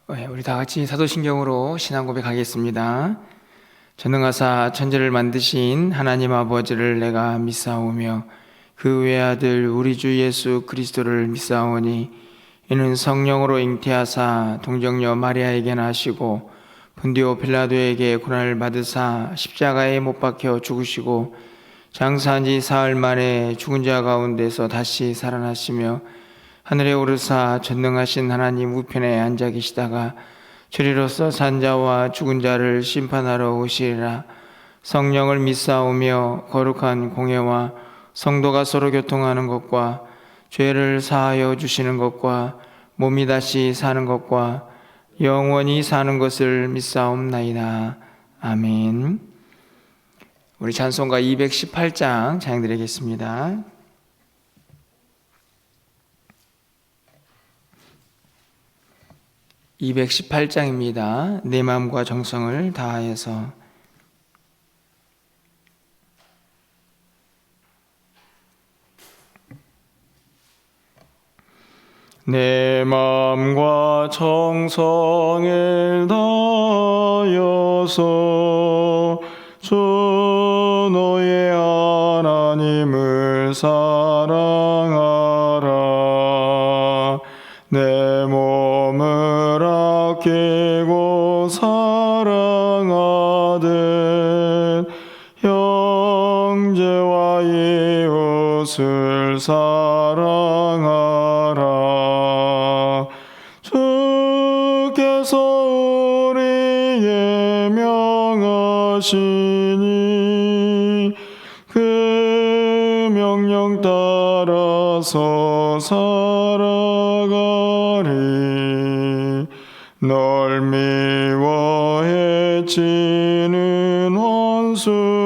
우리 다 같이 사도신경으로 신앙 고백하겠습니다. 전능하사 천지를 만드신 하나님 아버지를 내가 믿사오며 그 외아들 우리 주 예수 그리스도를 믿사오니 이는 성령으로 잉태하사 동정녀 마리아에게 나시고 본디오 빌라도에게 고난을 받으사 십자가에 못 박혀 죽으시고 장사한 지 사흘 만에 죽은 자 가운데서 다시 살아나시며 하늘에 오르사 전능하신 하나님 우편에 앉아 계시다가 저리로서 산 자와 죽은 자를 심판하러 오시리라. 성령을 믿사오며 거룩한 공회와 성도가 서로 교통하는 것과 죄를 사하여 주시는 것과 몸이 다시 사는 것과 영원히 사는 것을 믿사옵나이다. 아멘. 우리 찬송가 218장 찬양드리겠습니다. 218장입니다. 내 마음과 정성을 다하여서. 내 마음과 정성을 다하여서 주 너의 하나님을 사랑하라. 내 몸을 아끼고 사랑하듯 형제와 이웃을 사랑하라. 주께서 우리에게 명하시니 그 명령 따라서 살아가리. 널 미워 해치는 원수라도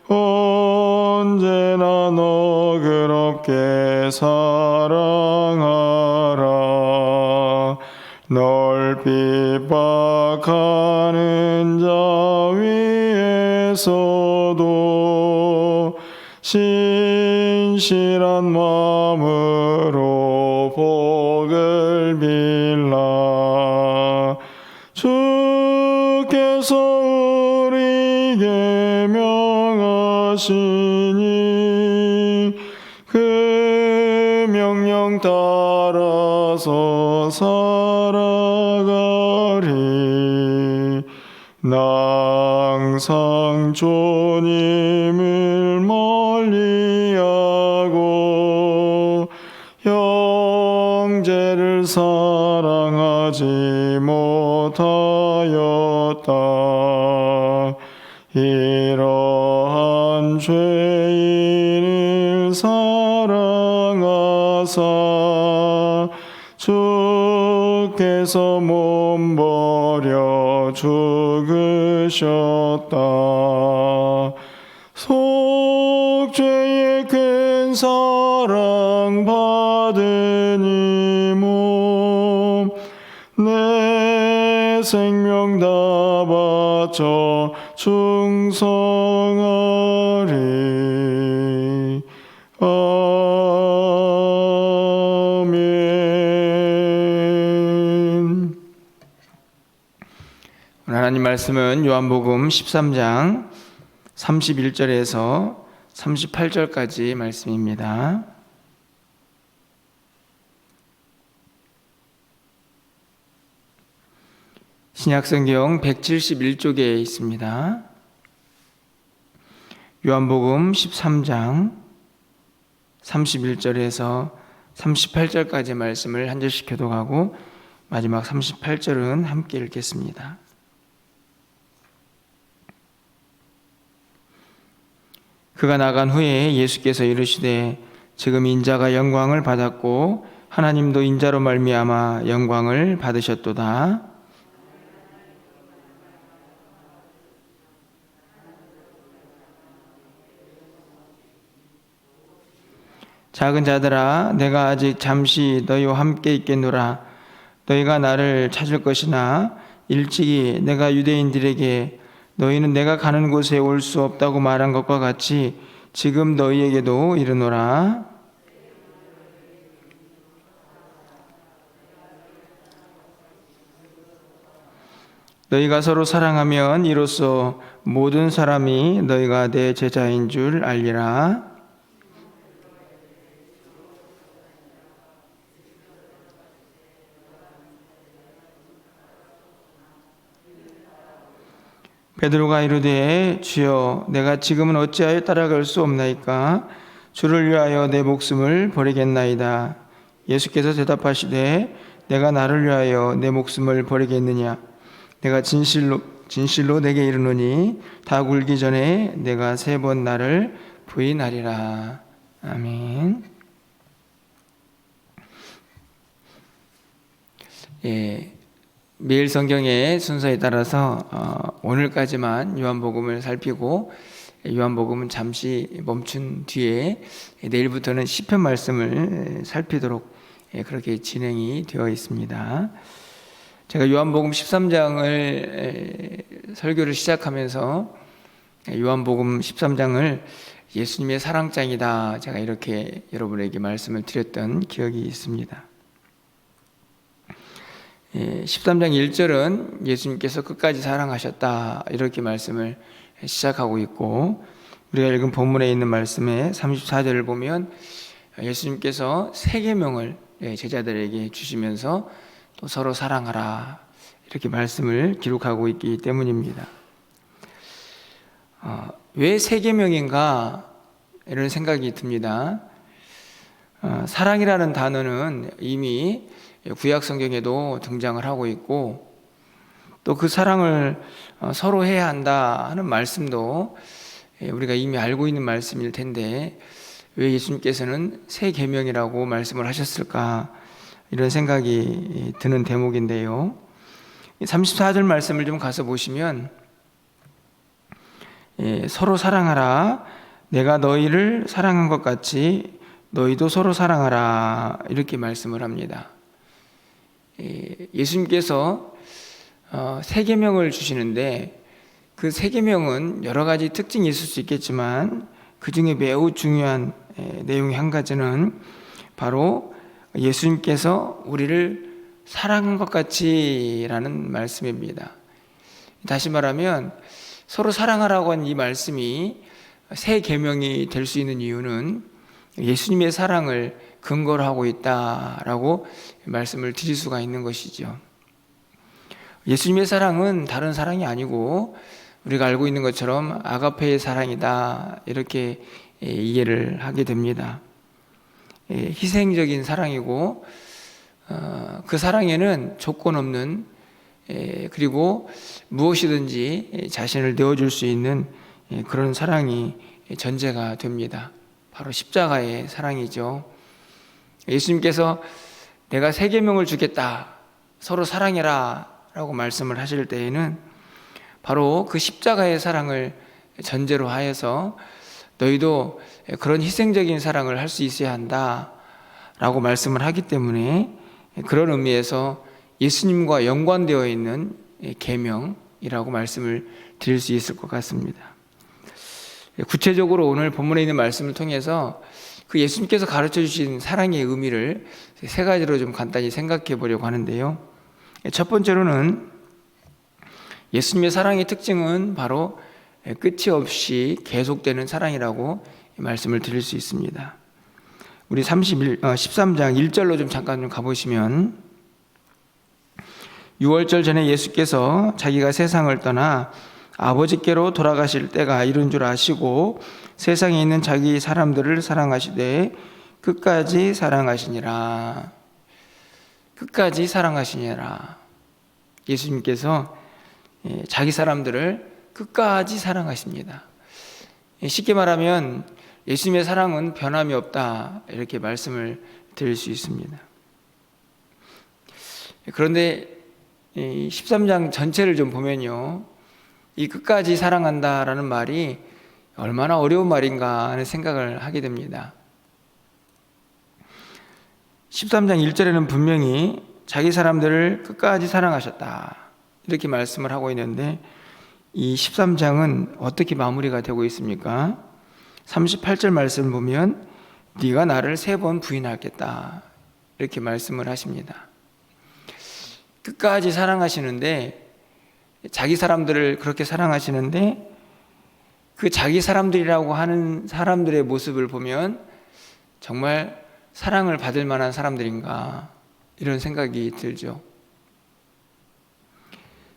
언제나 너그럽게 사랑하라. 널 핍박하는 자 위에서도 신실한 마음으로 복을 빌라. 주께서 우리에게 명하시니 그 명령 따라서 살아가리. 나 항상 주님을 멀리하고 형제를 사랑하지 못하였다. 이러한 죄인을 사랑하사 주께서 몸버려 죽으셨다. 속죄의 큰 사랑 받은 이 몸 내 생명 다 바쳐 충성하리. 아멘. 오늘 하나님 말씀은 요한복음 13장 31절에서 38절까지 말씀입니다. 신약성경 171쪽에 있습니다. 요한복음 13장 31절에서 38절까지 말씀을 한 절씩 교독하고 마지막 38절은 함께 읽겠습니다. 그가 나간 후에 예수께서 이르시되 지금 인자가 영광을 받았고 하나님도 인자로 말미암아 영광을 받으셨도다. 작은 자들아 내가 아직 잠시 너희와 함께 있겠노라. 너희가 나를 찾을 것이나 일찍이 내가 유대인들에게 너희는 내가 가는 곳에 올 수 없다고 말한 것과 같이 지금 너희에게도 이르노라. 너희가 서로 사랑하면 이로써 모든 사람이 너희가 내 제자인 줄 알리라. 베드로가 이르되 주여 내가 지금은 어찌하여 따라갈 수 없나이까? 주를 위하여 내 목숨을 버리겠나이다. 예수께서 대답하시되 내가 나를 위하여 내 목숨을 버리겠느냐? 내가 진실로 내게 이르노니 다 굴기 전에 내가 3번 나를 부인하리라. 아멘. 매일 성경의 순서에 따라서 오늘까지만 요한복음을 살피고 요한복음은 잠시 멈춘 뒤에 내일부터는 시편 말씀을 살피도록 그렇게 진행이 되어 있습니다. 제가 요한복음 13장을 설교를 시작하면서 요한복음 13장을 예수님의 사랑장이다, 제가 이렇게 여러분에게 말씀을 드렸던 기억이 있습니다. 13장 1절은 예수님께서 끝까지 사랑하셨다, 이렇게 말씀을 시작하고 있고, 우리가 읽은 본문에 있는 말씀의 34절을 보면 예수님께서 3계명을 제자들에게 주시면서 또 서로 사랑하라, 이렇게 말씀을 기록하고 있기 때문입니다. 왜 3계명인가 이런 생각이 듭니다. 사랑이라는 단어는 이미 구약 성경에도 등장을 하고 있고, 또 그 사랑을 서로 해야 한다 하는 말씀도 우리가 이미 알고 있는 말씀일 텐데 왜 예수님께서는 3계명이라고 말씀을 하셨을까, 이런 생각이 드는 대목인데요. 34절 말씀을 좀 가서 보시면 서로 사랑하라, 내가 너희를 사랑한 것 같이 너희도 서로 사랑하라, 이렇게 말씀을 합니다. 예수님께서 3계명을 주시는데 그 3계명은 여러 가지 특징이 있을 수 있겠지만 그 중에 매우 중요한 내용의 한 가지는 바로 예수님께서 우리를 사랑한 것 같이 라는 말씀입니다. 다시 말하면 서로 사랑하라고 한 이 말씀이 3계명이 될 수 있는 이유는 예수님의 사랑을 근거로 하고 있다라고 말씀을 드릴 수가 있는 것이죠. 예수님의 사랑은 다른 사랑이 아니고 우리가 알고 있는 것처럼 아가페의 사랑이다, 이렇게 이해를 하게 됩니다. 희생적인 사랑이고 그 사랑에는 조건 없는, 그리고 무엇이든지 자신을 내어줄 수 있는 그런 사랑이 전제가 됩니다. 바로 십자가의 사랑이죠. 예수님께서 내가 3계명을 주겠다, 서로 사랑해라 라고 말씀을 하실 때에는 바로 그 십자가의 사랑을 전제로 하여서 너희도 그런 희생적인 사랑을 할 수 있어야 한다 라고 말씀을 하기 때문에, 그런 의미에서 예수님과 연관되어 있는 계명이라고 말씀을 드릴 수 있을 것 같습니다. 구체적으로 오늘 본문에 있는 말씀을 통해서 그 예수님께서 가르쳐 주신 사랑의 의미를 3가지로 좀 간단히 생각해 보려고 하는데요. 첫 번째로는 예수님의 사랑의 특징은 바로 끝이 없이 계속되는 사랑이라고 말씀을 드릴 수 있습니다. 우리 13장 1절로 좀 잠깐 좀 가보시면, 6월절 전에 예수께서 자기가 세상을 떠나 아버지께로 돌아가실 때가 이른 줄 아시고 세상에 있는 자기 사람들을 사랑하시되 끝까지 사랑하시니라. 끝까지 사랑하시니라. 예수님께서 자기 사람들을 끝까지 사랑하십니다. 쉽게 말하면 예수님의 사랑은 변함이 없다, 이렇게 말씀을 드릴 수 있습니다. 그런데 13장 전체를 좀 보면요, 이 끝까지 사랑한다라는 말이 얼마나 어려운 말인가 하는 생각을 하게 됩니다. 13장 1절에는 분명히 자기 사람들을 끝까지 사랑하셨다, 이렇게 말씀을 하고 있는데 이 13장은 어떻게 마무리가 되고 있습니까? 38절 말씀을 보면 네가 나를 3번 부인하겠다, 이렇게 말씀을 하십니다. 끝까지 사랑하시는데 자기 사람들을 그렇게 사랑하시는데 그 자기 사람들이라고 하는 사람들의 모습을 보면 정말 사랑을 받을 만한 사람들인가 이런 생각이 들죠.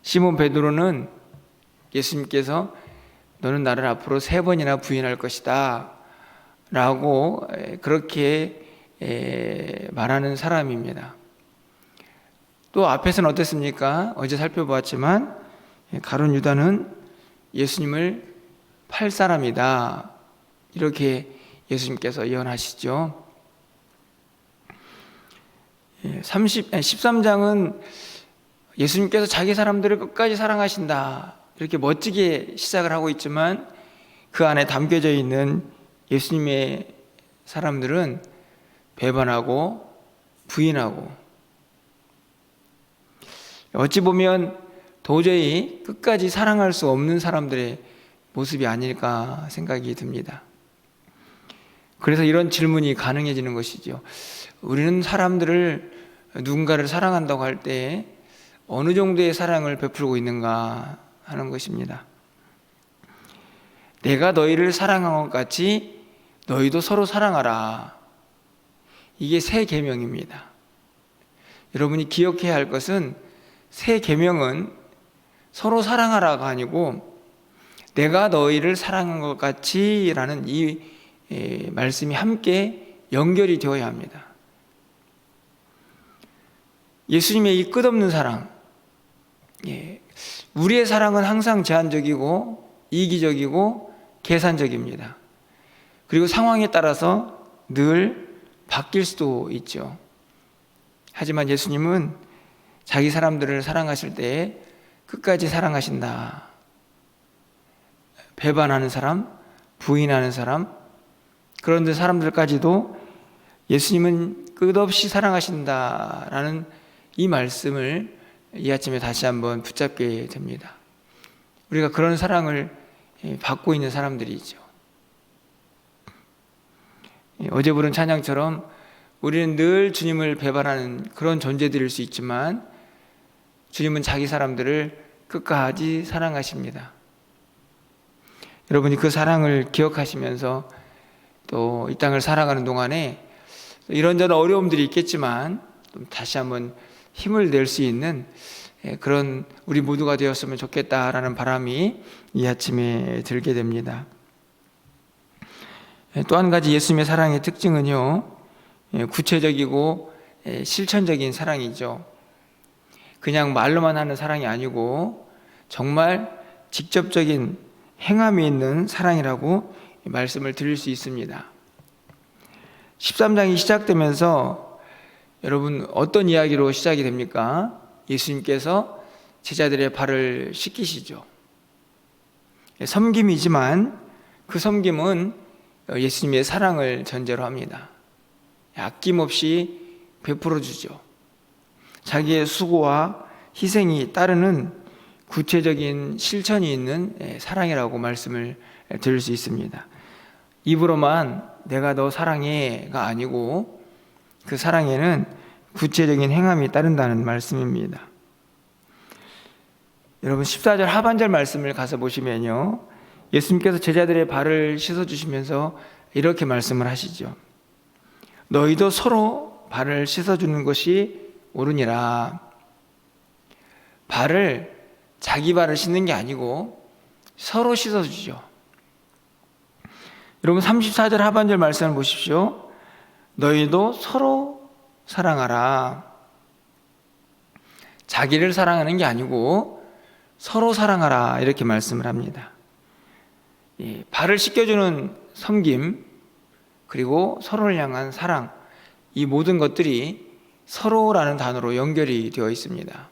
시몬 베드로는 예수님께서 너는 나를 앞으로 3번이나 부인할 것이다 라고 그렇게 말하는 사람입니다. 또 앞에서는 어땠습니까? 어제 살펴보았지만 가룟 유다는 예수님을 팔 사람이다 이렇게 예수님께서 예언하시죠. 13장은 예수님께서 자기 사람들을 끝까지 사랑하신다 이렇게 멋지게 시작을 하고 있지만 그 안에 담겨져 있는 예수님의 사람들은 배반하고 부인하고 어찌 보면 도저히 끝까지 사랑할 수 없는 사람들의 모습이 아닐까 생각이 듭니다. 그래서 이런 질문이 가능해지는 것이죠. 우리는 사람들을 누군가를 사랑한다고 할 때 어느 정도의 사랑을 베풀고 있는가 하는 것입니다. 내가 너희를 사랑한 것 같이 너희도 서로 사랑하라. 이게 새 계명입니다. 여러분이 기억해야 할 것은 새 계명은 서로 사랑하라가 아니고 내가 너희를 사랑한 것 같이 라는 이 말씀이 함께 연결이 되어야 합니다. 예수님의 이 끝없는 사랑, 우리의 사랑은 항상 제한적이고 이기적이고 계산적입니다. 그리고 상황에 따라서 늘 바뀔 수도 있죠. 하지만 예수님은 자기 사람들을 사랑하실 때에 끝까지 사랑하신다. 배반하는 사람, 부인하는 사람, 그런데 사람들까지도 예수님은 끝없이 사랑하신다라는 이 말씀을 이 아침에 다시 한번 붙잡게 됩니다. 우리가 그런 사랑을 받고 있는 사람들이죠. 어제 부른 찬양처럼 우리는 늘 주님을 배반하는 그런 존재들일 수 있지만 주님은 자기 사람들을 끝까지 사랑하십니다. 여러분이 그 사랑을 기억하시면서 또 이 땅을 살아가는 동안에 이런저런 어려움들이 있겠지만 다시 한번 힘을 낼 수 있는 그런 우리 모두가 되었으면 좋겠다라는 바람이 이 아침에 들게 됩니다. 또 한 가지 예수님의 사랑의 특징은요, 구체적이고 실천적인 사랑이죠. 그냥 말로만 하는 사랑이 아니고 정말 직접적인 행함이 있는 사랑이라고 말씀을 드릴 수 있습니다. 13장이 시작되면서 여러분 어떤 이야기로 시작이 됩니까? 예수님께서 제자들의 발을 씻기시죠. 섬김이지만 그 섬김은 예수님의 사랑을 전제로 합니다. 아낌없이 베풀어 주죠. 자기의 수고와 희생이 따르는 구체적인 실천이 있는 사랑이라고 말씀을 드릴 수 있습니다. 입으로만 내가 너 사랑해가 아니고 그 사랑에는 구체적인 행함이 따른다는 말씀입니다. 여러분 14절 하반절 말씀을 가서 보시면요, 예수님께서 제자들의 발을 씻어주시면서 이렇게 말씀을 하시죠. 너희도 서로 발을 씻어주는 것이 옳으니라. 발을 자기 발을 씻는 게 아니고 서로 씻어주죠. 여러분 34절 하반절 말씀을 보십시오. 너희도 서로 사랑하라. 자기를 사랑하는 게 아니고 서로 사랑하라 이렇게 말씀을 합니다. 발을 씻겨주는 섬김 그리고 서로를 향한 사랑, 이 모든 것들이 서로라는 단어로 연결이 되어 있습니다.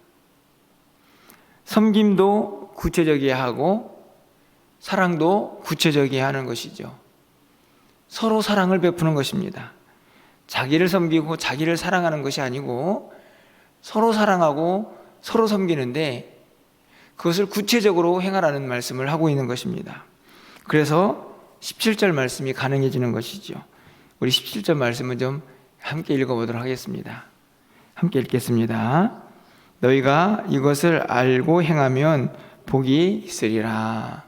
섬김도 구체적이어야 하고 사랑도 구체적이어야 하는 것이죠. 서로 사랑을 베푸는 것입니다. 자기를 섬기고 자기를 사랑하는 것이 아니고 서로 사랑하고 서로 섬기는데 그것을 구체적으로 행하라는 말씀을 하고 있는 것입니다. 그래서 17절 말씀이 가능해지는 것이죠. 우리 17절 말씀은 좀 함께 읽어보도록 하겠습니다. 함께 읽겠습니다. 너희가 이것을 알고 행하면 복이 있으리라.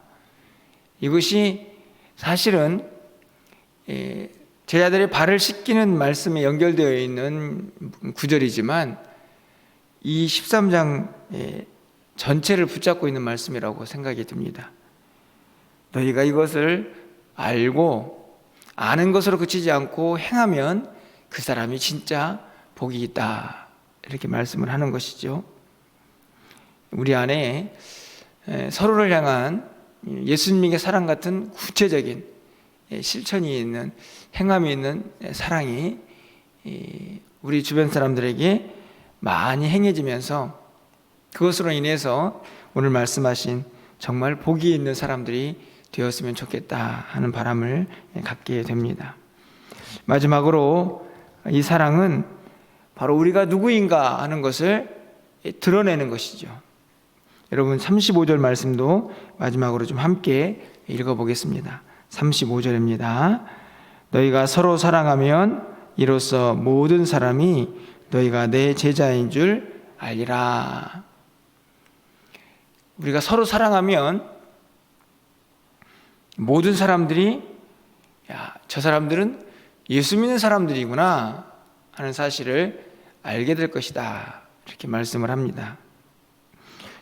이것이 사실은 제자들의 발을 씻기는 말씀에 연결되어 있는 구절이지만 이 13장 전체를 붙잡고 있는 말씀이라고 생각이 듭니다. 너희가 이것을 알고 아는 것으로 그치지 않고 행하면 그 사람이 진짜 복이 있다, 이렇게 말씀을 하는 것이죠. 우리 안에 서로를 향한 예수님의 사랑 같은 구체적인 실천이 있는, 행함이 있는 사랑이 우리 주변 사람들에게 많이 행해지면서 그것으로 인해서 오늘 말씀하신 정말 복이 있는 사람들이 되었으면 좋겠다 하는 바람을 갖게 됩니다. 마지막으로 이 사랑은 바로 우리가 누구인가 하는 것을 드러내는 것이죠. 여러분 35절 말씀도 마지막으로 좀 함께 읽어보겠습니다. 35절입니다. 너희가 서로 사랑하면 이로써 모든 사람이 너희가 내 제자인 줄 알리라. 우리가 서로 사랑하면 모든 사람들이 저 사람들은 예수 믿는 사람들이구나 하는 사실을 알게 될 것이다, 이렇게 말씀을 합니다.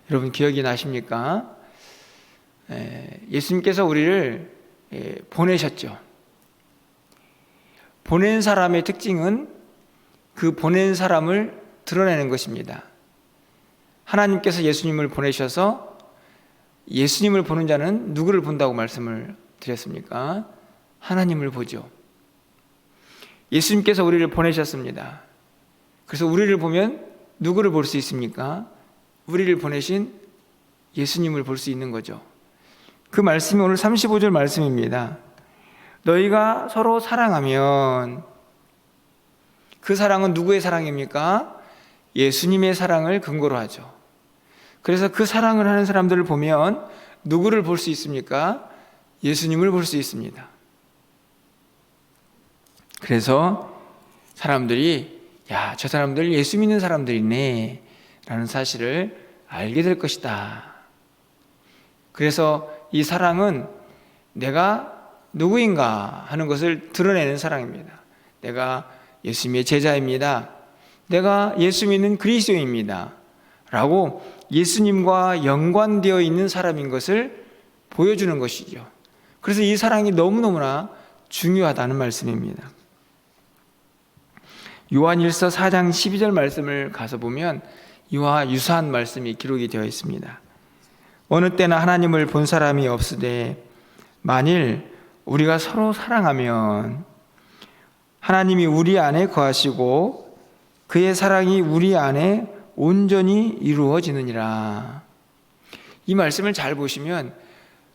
여러분 기억이 나십니까? 예수님께서 우리를 보내셨죠. 보낸 사람의 특징은 그 보낸 사람을 드러내는 것입니다. 하나님께서 예수님을 보내셔서 예수님을 보는 자는 누구를 본다고 말씀을 드렸습니까? 하나님을 보죠. 예수님께서 우리를 보내셨습니다. 그래서 우리를 보면 누구를 볼 수 있습니까? 우리를 보내신 예수님을 볼 수 있는 거죠. 그 말씀이 오늘 35절 말씀입니다. 너희가 서로 사랑하면, 그 사랑은 누구의 사랑입니까? 예수님의 사랑을 근거로 하죠. 그래서 그 사랑을 하는 사람들을 보면 누구를 볼 수 있습니까? 예수님을 볼 수 있습니다. 그래서 사람들이 저 사람들 예수 믿는 사람들이네 라는 사실을 알게 될 것이다. 그래서 이 사랑은 내가 누구인가 하는 것을 드러내는 사랑입니다. 내가 예수님의 제자입니다. 내가 예수 믿는 그리스도입니다 라고 예수님과 연관되어 있는 사람인 것을 보여주는 것이죠. 그래서 이 사랑이 너무너무나 중요하다는 말씀입니다. 요한일서 4장 12절 말씀을 가서 보면 이와 유사한 말씀이 기록이 되어 있습니다. 어느 때나 하나님을 본 사람이 없으되 만일 우리가 서로 사랑하면 하나님이 우리 안에 거하시고 그의 사랑이 우리 안에 온전히 이루어지느니라. 이 말씀을 잘 보시면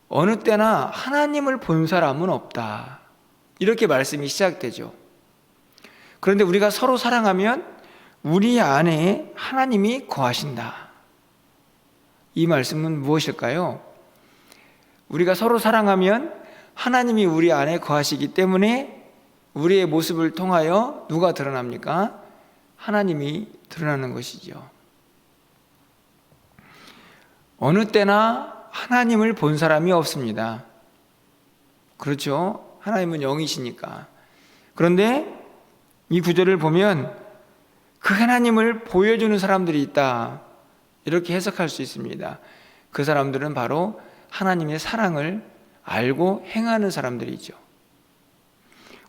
어느 때나 하나님을 본 사람은 없다, 이렇게 말씀이 시작되죠. 그런데 우리가 서로 사랑하면 우리 안에 하나님이 거하신다. 이 말씀은 무엇일까요? 우리가 서로 사랑하면 하나님이 우리 안에 거하시기 때문에 우리의 모습을 통하여 누가 드러납니까? 하나님이 드러나는 것이죠. 어느 때나 하나님을 본 사람이 없습니다. 그렇죠? 하나님은 영이시니까. 그런데 이 구절을 보면 그 하나님을 보여주는 사람들이 있다, 이렇게 해석할 수 있습니다. 그 사람들은 바로 하나님의 사랑을 알고 행하는 사람들이죠.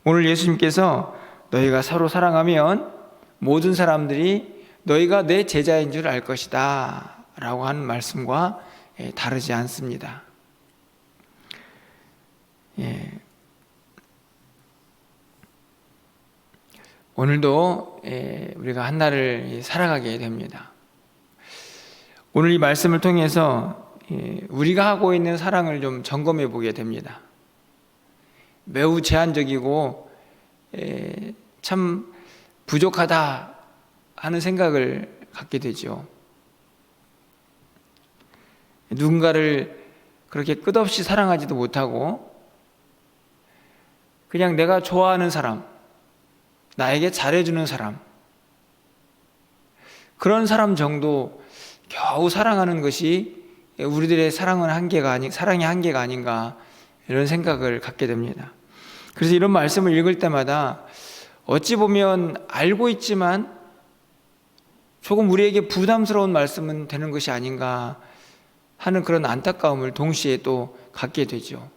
오늘 예수님께서 너희가 서로 사랑하면 모든 사람들이 너희가 내 제자인 줄 알 것이다 라고 하는 말씀과 다르지 않습니다. 오늘도 우리가 한 날을 살아가게 됩니다. 오늘 이 말씀을 통해서 우리가 하고 있는 사랑을 좀 점검해 보게 됩니다. 매우 제한적이고 참 부족하다 하는 생각을 갖게 되죠. 누군가를 그렇게 끝없이 사랑하지도 못하고 그냥 내가 좋아하는 사람, 나에게 잘해주는 사람, 그런 사람 정도 겨우 사랑하는 것이 우리들의 사랑의 한계가 아닌가 이런 생각을 갖게 됩니다. 그래서 이런 말씀을 읽을 때마다 어찌 보면 알고 있지만 조금 우리에게 부담스러운 말씀은 되는 것이 아닌가 하는 그런 안타까움을 동시에 또 갖게 되죠.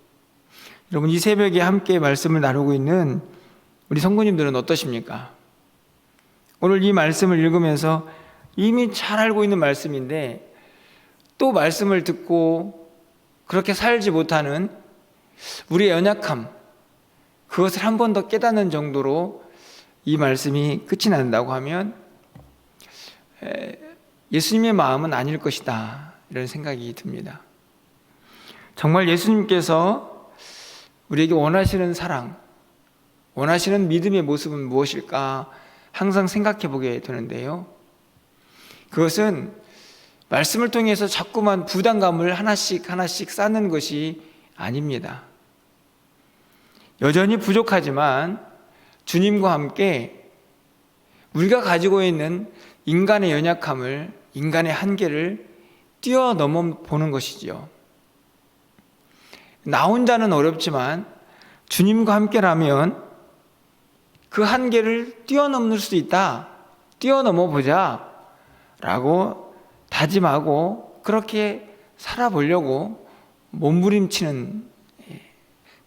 여러분, 이 새벽에 함께 말씀을 나누고 있는 우리 성도님들은 어떠십니까? 오늘 이 말씀을 읽으면서 이미 잘 알고 있는 말씀인데 또 말씀을 듣고 그렇게 살지 못하는 우리의 연약함, 그것을 한 번 더 깨닫는 정도로 이 말씀이 끝이 난다고 하면 예수님의 마음은 아닐 것이다, 이런 생각이 듭니다. 정말 예수님께서 우리에게 원하시는 사랑, 원하시는 믿음의 모습은 무엇일까 항상 생각해 보게 되는데요, 그것은 말씀을 통해서 자꾸만 부담감을 하나씩 쌓는 것이 아닙니다. 여전히 부족하지만 주님과 함께 우리가 가지고 있는 인간의 연약함을, 인간의 한계를 뛰어넘어 보는 것이지요. 나 혼자는 어렵지만 주님과 함께라면 그 한계를 뛰어넘을 수 있다, 뛰어넘어 보자 라고 다짐하고 그렇게 살아보려고 몸부림치는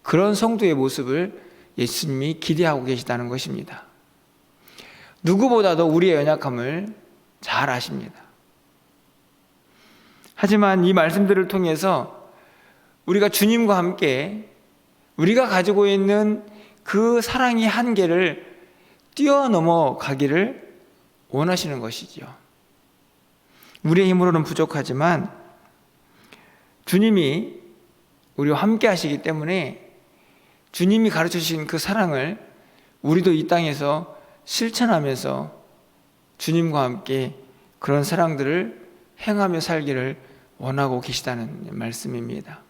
그런 성도의 모습을 예수님이 기대하고 계시다는 것입니다. 누구보다도 우리의 연약함을 잘 아십니다. 하지만 이 말씀들을 통해서 우리가 주님과 함께 우리가 가지고 있는 그 사랑의 한계를 뛰어넘어 가기를 원하시는 것이지요. 우리의 힘으로는 부족하지만 주님이 우리와 함께 하시기 때문에 주님이 가르쳐 주신 그 사랑을 우리도 이 땅에서 실천하면서 주님과 함께 그런 사랑들을 행하며 살기를 원하고 계시다는 말씀입니다.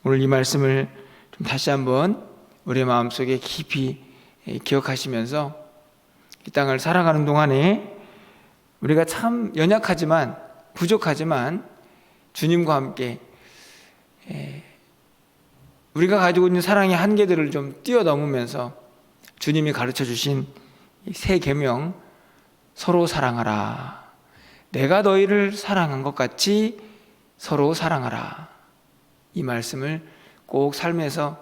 오늘 이 말씀을 좀 다시 한번 우리의 마음속에 깊이 기억하시면서 이 땅을 살아가는 동안에 우리가 참 연약하지만 부족하지만 주님과 함께 우리가 가지고 있는 사랑의 한계들을 좀 뛰어넘으면서 주님이 가르쳐 주신 새 계명, 서로 사랑하라. 내가 너희를 사랑한 것 같이 서로 사랑하라. 이 말씀을 꼭 삶에서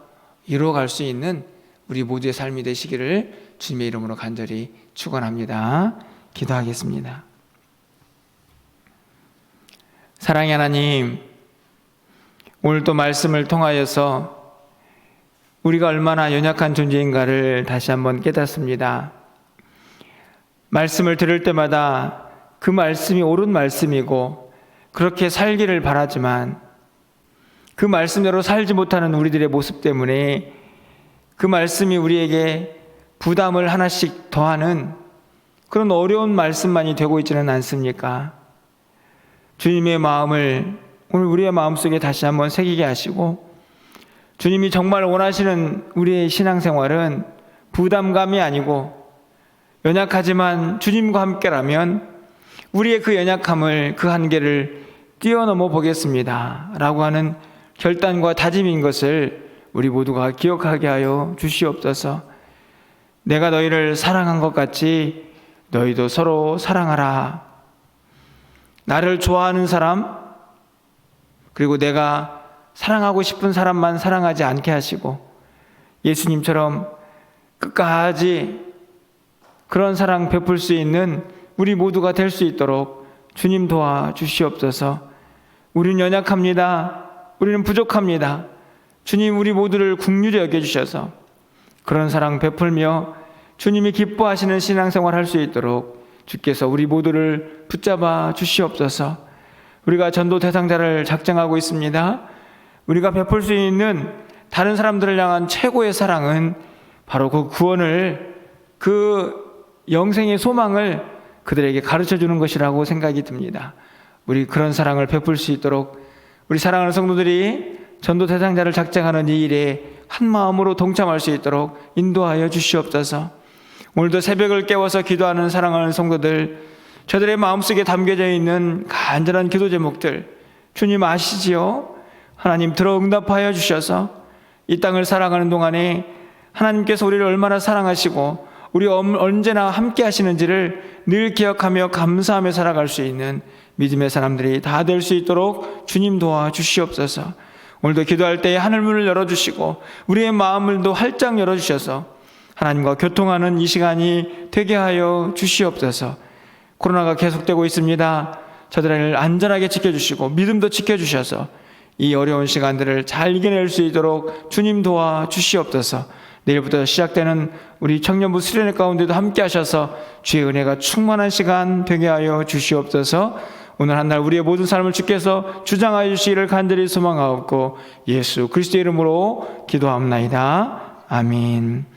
이루어갈 수 있는 우리 모두의 삶이 되시기를 주님의 이름으로 간절히 축원합니다. 기도하겠습니다. 사랑의 하나님, 오늘 또 말씀을 통하여서 우리가 얼마나 연약한 존재인가를 다시 한번 깨닫습니다. 말씀을 들을 때마다 그 말씀이 옳은 말씀이고 그렇게 살기를 바라지만 그 말씀대로 살지 못하는 우리들의 모습 때문에 그 말씀이 우리에게 부담을 하나씩 더하는 그런 어려운 말씀만이 되고 있지는 않습니까? 주님의 마음을 오늘 우리의 마음속에 다시 한번 새기게 하시고 주님이 정말 원하시는 우리의 신앙생활은 부담감이 아니고 연약하지만 주님과 함께라면 우리의 그 연약함을, 그 한계를 뛰어넘어 보겠습니다 라고 하는 결단과 다짐인 것을 우리 모두가 기억하게 하여 주시옵소서. 내가 너희를 사랑한 것 같이 너희도 서로 사랑하라. 나를 좋아하는 사람, 그리고 내가 사랑하고 싶은 사람만 사랑하지 않게 하시고 예수님처럼 끝까지 그런 사랑 베풀 수 있는 우리 모두가 될 수 있도록 주님 도와주시옵소서. 우리는 연약합니다. 우리는 부족합니다. 주님, 우리 모두를 긍휼히 여겨주셔서 그런 사랑 베풀며 주님이 기뻐하시는 신앙생활 할 수 있도록 주께서 우리 모두를 붙잡아 주시옵소서. 우리가 전도 대상자를 작정하고 있습니다. 우리가 베풀 수 있는 다른 사람들을 향한 최고의 사랑은 바로 그 구원을, 그 영생의 소망을 그들에게 가르쳐 주는 것이라고 생각이 듭니다. 우리 그런 사랑을 베풀 수 있도록 우리 사랑하는 성도들이 전도 대상자를 작정하는 이 일에 한 마음으로 동참할 수 있도록 인도하여 주시옵소서. 오늘도 새벽을 깨워서 기도하는 사랑하는 성도들, 저들의 마음속에 담겨져 있는 간절한 기도 제목들 주님 아시지요? 하나님 들어 응답하여 주셔서 이 땅을 살아가는 동안에 하나님께서 우리를 얼마나 사랑하시고 우리 언제나 함께 하시는지를 늘 기억하며 감사하며 살아갈 수 있는 믿음의 사람들이 다 될 수 있도록 주님 도와주시옵소서. 오늘도 기도할 때에 하늘문을 열어주시고 우리의 마음을도 활짝 열어주셔서 하나님과 교통하는 이 시간이 되게 하여 주시옵소서. 코로나가 계속되고 있습니다. 저들을 안전하게 지켜주시고 믿음도 지켜주셔서 이 어려운 시간들을 잘 이겨낼 수 있도록 주님 도와주시옵소서. 내일부터 시작되는 우리 청년부 수련회 가운데도 함께 하셔서 주의 은혜가 충만한 시간 되게 하여 주시옵소서. 오늘 한 날 우리의 모든 삶을 주께서 주장하여 주시기를 간절히 소망하옵고 예수 그리스도의 이름으로 기도합나이다. 아멘.